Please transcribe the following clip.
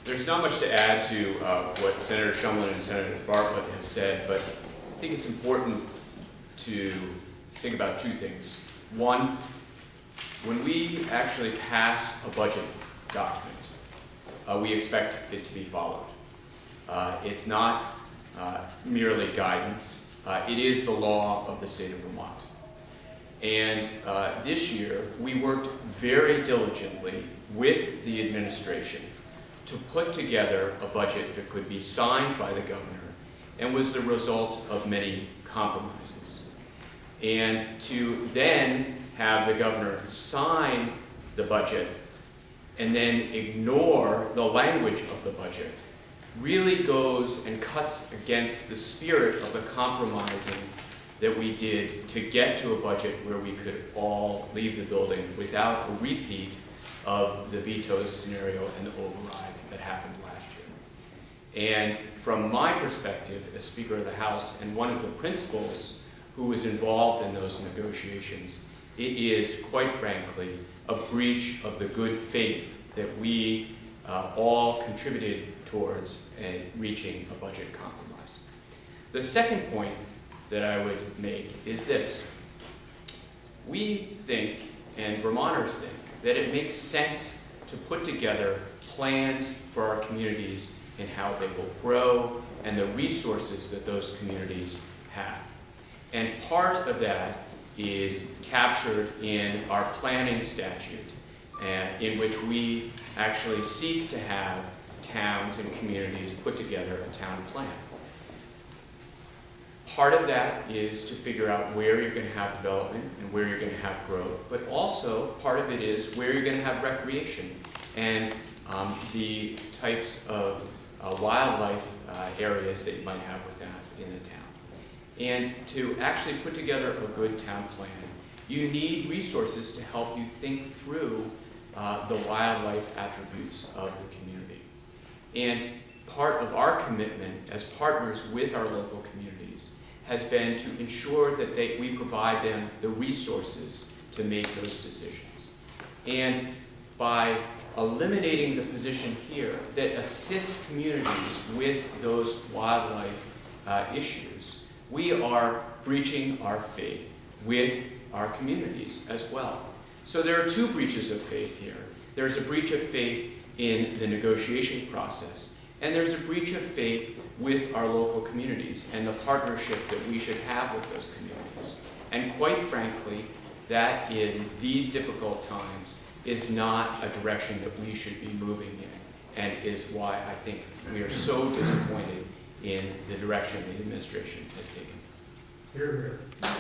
There's not much to add to what Senator Shumlin and Senator Bartlett have said, but I think it's important to think about two things. One, when we actually pass a budget document, we expect it to be followed. It's not merely guidance. It is the law of the state of Vermont. And this year, we worked very diligently with the administration to put together a budget that could be signed by the governor and was the result of many compromises. And to then have the governor sign the budget and then ignore the language of the budget really goes and cuts against the spirit of the compromising that we did to get to a budget where we could all leave the building without a repeat of the veto scenario and the override that happened last year. And from my perspective as Speaker of the House and one of the principals who was involved in those negotiations, it is, quite frankly, a breach of the good faith that we all contributed towards reaching a budget compromise. The second point that I would make is this. We think, and Vermonters think, that it makes sense to put together plans for our communities and how they will grow and the resources that those communities have. And part of that is captured in our planning statute, in which we actually seek to have towns and communities put together a town plan. Part of that is to figure out where you're going to have development and where you're going to have growth, but also part of it is where you're going to have recreation and the types of wildlife areas that you might have with that in the town. And to actually put together a good town plan, you need resources to help you think through the wildlife attributes of the community. And part of our commitment as partners with our local communities has been to ensure that we provide them the resources to make those decisions. And by eliminating the position here that assists communities with those wildlife issues, we are breaching our faith with our communities as well. So there are two breaches of faith here. There's a breach of faith in the negotiation process, and there's a breach of faith with our local communities and the partnership that we should have with those communities. And quite frankly, that in these difficult times is not a direction that we should be moving in, and is why I think we are so disappointed in the direction the administration has taken. Hear, hear.